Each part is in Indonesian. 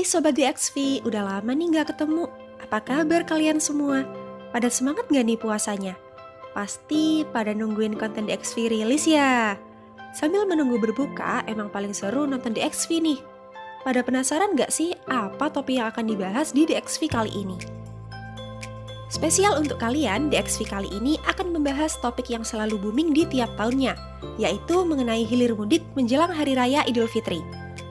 Hai Sobat DXV, udah lama nih nggak ketemu. Apa kabar kalian semua? Pada semangat nggak nih puasanya? Pasti pada nungguin konten DXV rilis ya. Sambil menunggu berbuka, emang paling seru nonton DXV nih. Pada penasaran nggak sih apa topik yang akan dibahas di DXV kali ini? Spesial untuk kalian, DXV kali ini akan membahas topik yang selalu booming di tiap tahunnya, yaitu mengenai hilir mudik menjelang Hari Raya Idul Fitri.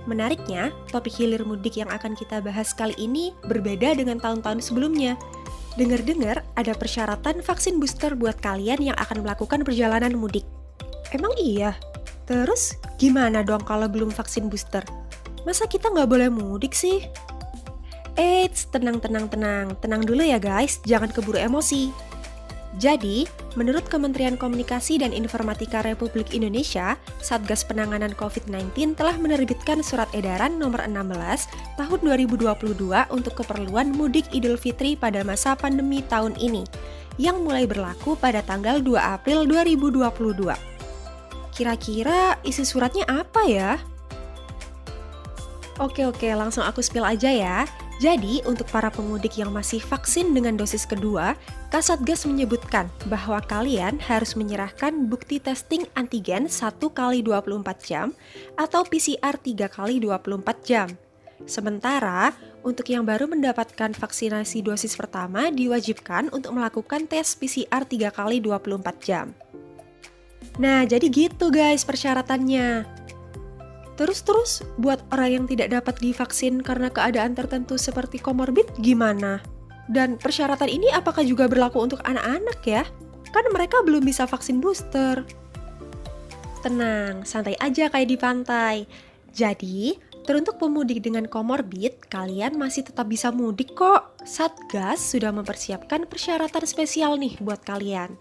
Menariknya, topik hilir mudik yang akan kita bahas kali ini berbeda dengan tahun-tahun sebelumnya. Dengar-dengar ada persyaratan vaksin booster buat kalian yang akan melakukan perjalanan mudik. Emang iya? Terus gimana dong kalau belum vaksin booster? Masa kita nggak boleh mudik sih? Eits, tenang dulu ya guys, jangan keburu emosi. Jadi, menurut Kementerian Komunikasi dan Informatika Republik Indonesia, Satgas Penanganan COVID-19 telah menerbitkan surat edaran nomor 16 tahun 2022 untuk keperluan mudik Idul Fitri pada masa pandemi tahun ini, yang mulai berlaku pada tanggal 2 April 2022. Kira-kira isi suratnya apa ya? Oke, langsung aku spill aja ya. Jadi, untuk para pemudik yang masih vaksin dengan dosis kedua, Kasatgas menyebutkan bahwa kalian harus menyerahkan bukti testing antigen 1 kali 24 jam atau PCR 3 kali 24 jam. Sementara, untuk yang baru mendapatkan vaksinasi dosis pertama diwajibkan untuk melakukan tes PCR 3 kali 24 jam. Nah, jadi gitu guys persyaratannya. Terus buat orang yang tidak dapat divaksin karena keadaan tertentu seperti komorbid gimana? Dan persyaratan ini apakah juga berlaku untuk anak-anak ya? Kan mereka belum bisa vaksin booster. Tenang, santai aja kayak di pantai. Jadi, teruntuk pemudik dengan komorbid, kalian masih tetap bisa mudik kok. Satgas sudah mempersiapkan persyaratan spesial nih buat kalian.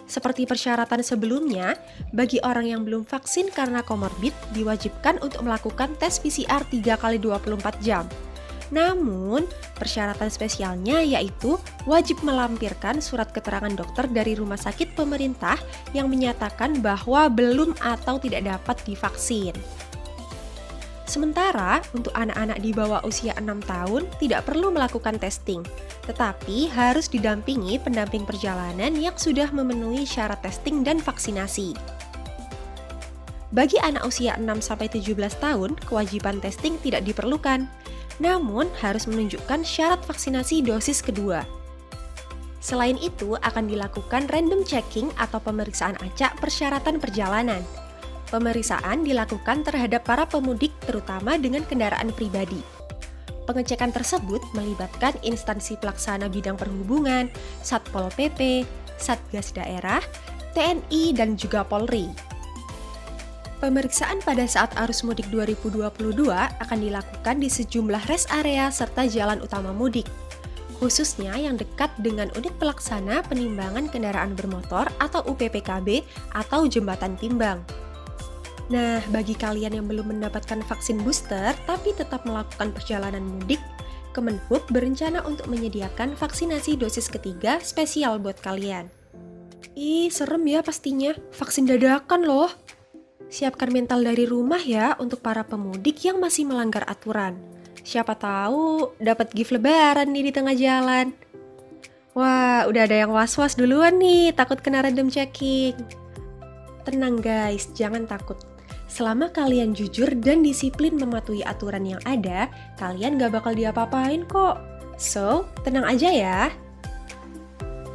Seperti persyaratan sebelumnya, bagi orang yang belum vaksin karena komorbid diwajibkan untuk melakukan tes PCR 3 kali 24 jam. Namun, persyaratan spesialnya yaitu wajib melampirkan surat keterangan dokter dari rumah sakit pemerintah yang menyatakan bahwa belum atau tidak dapat divaksin. Sementara, untuk anak-anak di bawah usia 6 tahun tidak perlu melakukan testing, tetapi harus didampingi pendamping perjalanan yang sudah memenuhi syarat testing dan vaksinasi. Bagi anak usia 6-17 tahun, kewajiban testing tidak diperlukan, namun harus menunjukkan syarat vaksinasi dosis kedua. Selain itu, akan dilakukan random checking atau pemeriksaan acak persyaratan perjalanan. Pemeriksaan dilakukan terhadap para pemudik terutama dengan kendaraan pribadi. Pengecekan tersebut melibatkan instansi pelaksana bidang perhubungan, Satpol PP, Satgas Daerah, TNI, dan juga Polri. Pemeriksaan pada saat arus mudik 2022 akan dilakukan di sejumlah rest area serta jalan utama mudik, khususnya yang dekat dengan unit pelaksana penimbangan kendaraan bermotor atau UPPKB atau jembatan timbang. Nah, bagi kalian yang belum mendapatkan vaksin booster tapi tetap melakukan perjalanan mudik, Kemenhub berencana untuk menyediakan vaksinasi dosis ketiga spesial buat kalian. Ih, serem ya pastinya, vaksin dadakan loh. Siapkan mental dari rumah ya untuk para pemudik yang masih melanggar aturan. Siapa tahu dapat gift lebaran nih di tengah jalan. Wah, udah ada yang was-was duluan nih, takut kena random checking. Tenang guys, jangan takut. Selama kalian jujur dan disiplin mematuhi aturan yang ada, kalian gak bakal diapa-apain kok. So, tenang aja ya.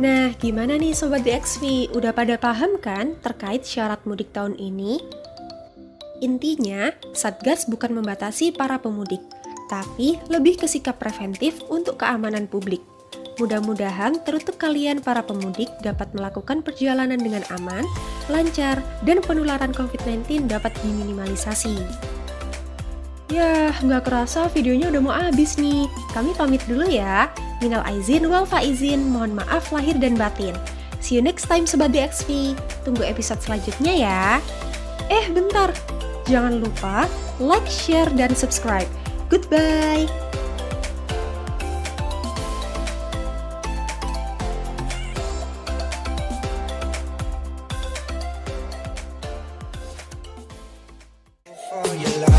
Nah, gimana nih Sobat DXV? Udah pada paham kan terkait syarat mudik tahun ini? Intinya, Satgas bukan membatasi para pemudik, tapi lebih ke sikap preventif untuk keamanan publik. Mudah-mudahan teruntuk kalian para pemudik dapat melakukan perjalanan dengan aman, lancar, dan penularan COVID-19 dapat diminimalisasi. Yah, nggak kerasa videonya udah mau habis nih. Kami pamit dulu ya. Minal aizin wal faizin, mohon maaf lahir dan batin. See you next time Sobat DXV. Tunggu episode selanjutnya ya. Bentar. Jangan lupa like, share, dan subscribe. Goodbye. For your love.